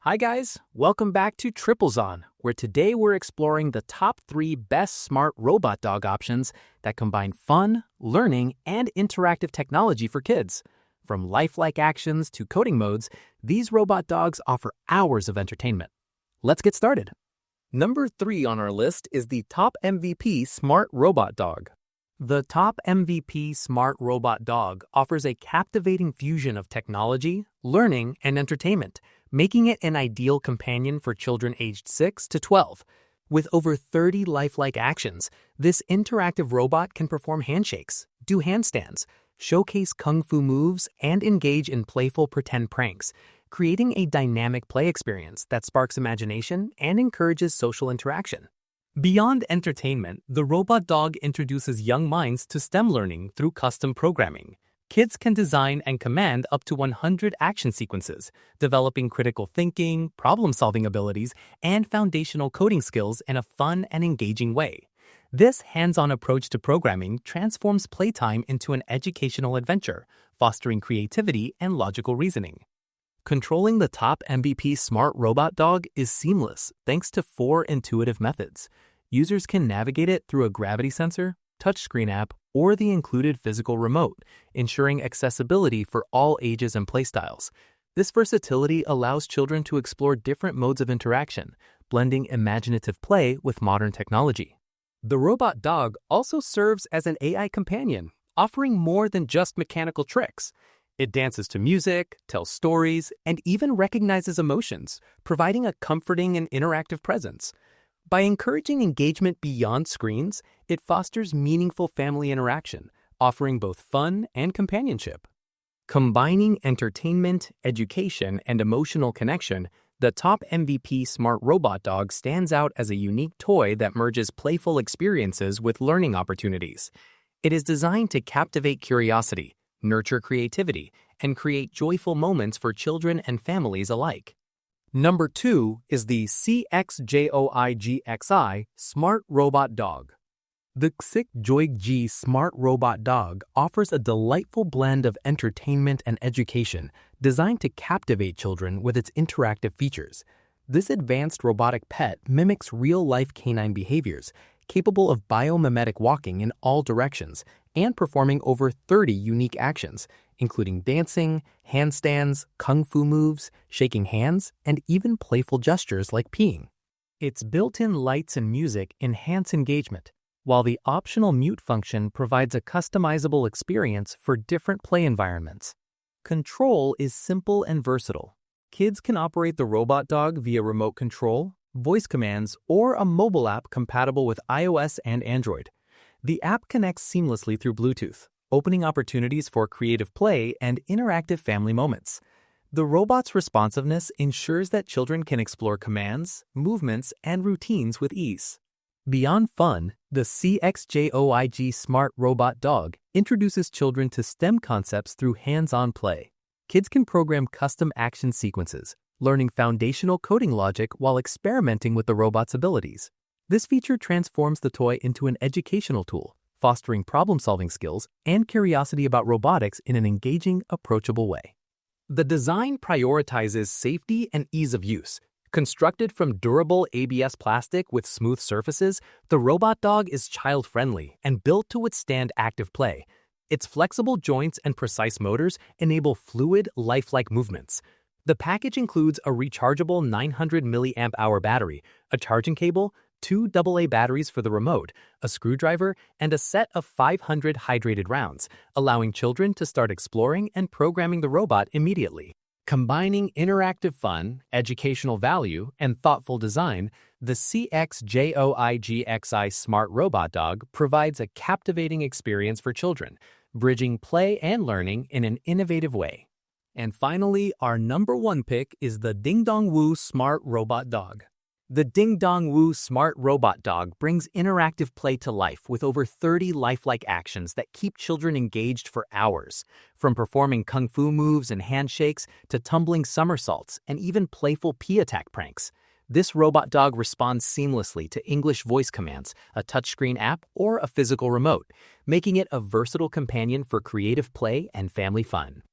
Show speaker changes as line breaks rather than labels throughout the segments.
Hi guys, welcome back to Triplezon, where today we're exploring the top 3 best smart robot dog options that combine fun, learning, and interactive technology for kids. From lifelike actions to coding modes, these robot dogs offer hours of entertainment. Let's get started. Number 3 on our list is the Topmvp Smart Robot Dog. The Topmvp Smart Robot Dog offers a captivating fusion of technology, learning, and entertainment, making it an ideal companion for children aged 6 to 12. With over 30 lifelike actions, this interactive robot can perform handshakes, do handstands, showcase kung fu moves, and engage in playful pretend pranks, creating a dynamic play experience that sparks imagination and encourages social interaction. Beyond entertainment, the robot dog introduces young minds to STEM learning through custom programming. Kids can design and command up to 100 action sequences, developing critical thinking, problem-solving abilities, and foundational coding skills in a fun and engaging way. This hands-on approach to programming transforms playtime into an educational adventure, fostering creativity and logical reasoning. Controlling the Topmvp Smart Robot Dog is seamless thanks to 4 intuitive methods. Users can navigate it through a gravity sensor, touchscreen app, or the included physical remote, ensuring accessibility for all ages and playstyles. This versatility allows children to explore different modes of interaction, blending imaginative play with modern technology. The robot dog also serves as an AI companion, offering more than just mechanical tricks. It dances to music, tells stories, and even recognizes emotions, providing a comforting and interactive presence. By encouraging engagement beyond screens, it fosters meaningful family interaction, offering both fun and companionship. Combining entertainment, education, and emotional connection, the Topmvp Smart Robot Dog stands out as a unique toy that merges playful experiences with learning opportunities. It is designed to captivate curiosity, nurture creativity, and create joyful moments for children and families alike. Number 2 is the Cxjoigxi Smart Robot Dog. The Cxjoigxi Smart Robot Dog offers a delightful blend of entertainment and education designed to captivate children with its interactive features. This advanced robotic pet mimics real-life canine behaviors, capable of biomimetic walking in all directions and performing over 30 unique actions, including dancing, handstands, kung fu moves, shaking hands, and even playful gestures like peeing. Its built-in lights and music enhance engagement, while the optional mute function provides a customizable experience for different play environments. Control is simple and versatile. Kids can operate the robot dog via remote control, voice commands, or a mobile app compatible with iOS and Android. The app connects seamlessly through Bluetooth, opening opportunities for creative play and interactive family moments. The robot's responsiveness ensures that children can explore commands, movements, and routines with ease. Beyond fun, the Cxjoigxi Smart Robot Dog introduces children to STEM concepts through hands-on play. Kids can program custom action sequences, learning foundational coding logic while experimenting with the robot's abilities. This feature transforms the toy into an educational tool, fostering problem-solving skills and curiosity about robotics in an engaging, approachable way. The design prioritizes safety and ease of use. Constructed from durable ABS plastic with smooth surfaces, the robot dog is child-friendly and built to withstand active play. Its flexible joints and precise motors enable fluid, lifelike movements. The package includes a rechargeable 900 mAh battery, a charging cable, 2 AA batteries for the remote, a screwdriver, and a set of 500 hydrated rounds, allowing children to start exploring and programming the robot immediately. Combining interactive fun, educational value, and thoughtful design, the Cxjoigxi Smart Robot Dog provides a captivating experience for children, bridging play and learning in an innovative way. And finally, our number 1 pick is the Dingdongwu Smart Robot Dog. The Dingdongwu Smart Robot Dog brings interactive play to life with over 30 lifelike actions that keep children engaged for hours. From performing kung fu moves and handshakes to tumbling somersaults and even playful pee attack pranks. This robot dog responds seamlessly to English voice commands, a touchscreen app, or a physical remote, making it a versatile companion for creative play and family fun.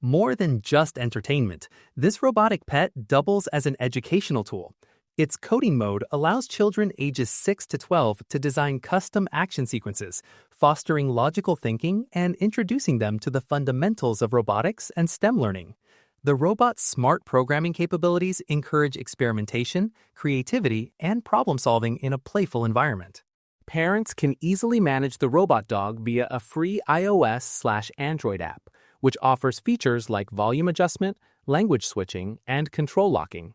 More than just entertainment, this robotic pet doubles as an educational tool. Its coding mode allows children ages 6 to 12 to design custom action sequences, fostering logical thinking and introducing them to the fundamentals of robotics and STEM learning. The robot's smart programming capabilities encourage experimentation, creativity, and problem-solving in a playful environment. Parents can easily manage the robot dog via a free iOS/Android app, which offers features like volume adjustment, language switching, and control locking.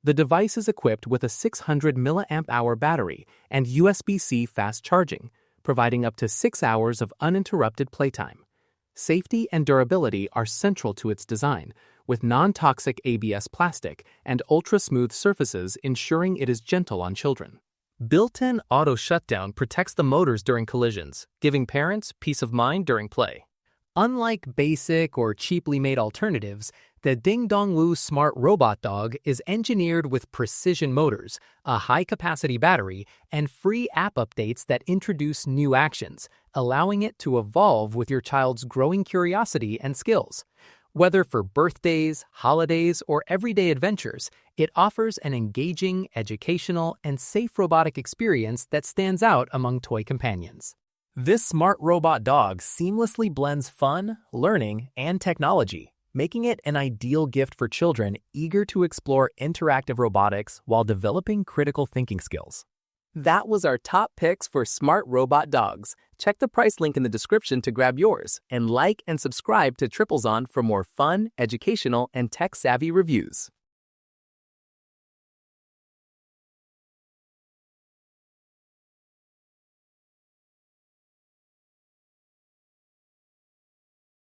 The device is equipped with a 600 mAh battery and USB-C fast charging, providing up to 6 hours of uninterrupted playtime. Safety and durability are central to its design, with non-toxic ABS plastic and ultra-smooth surfaces ensuring it is gentle on children. Built-in auto shutdown protects the motors during collisions, giving parents peace of mind during play. Unlike basic or cheaply made alternatives, the Dingdongwu smart robot dog is engineered with precision motors, a high-capacity battery, and free app updates that introduce new actions, allowing it to evolve with your child's growing curiosity and skills. Whether for birthdays, holidays, or everyday adventures, it offers an engaging, educational, and safe robotic experience that stands out among toy companions. This smart robot dog seamlessly blends fun, learning, and technology, making it an ideal gift for children eager to explore interactive robotics while developing critical thinking skills. That was our top picks for smart robot dogs. Check the price link in the description to grab yours, and like and subscribe to Triplezon for more fun, educational, and tech-savvy reviews.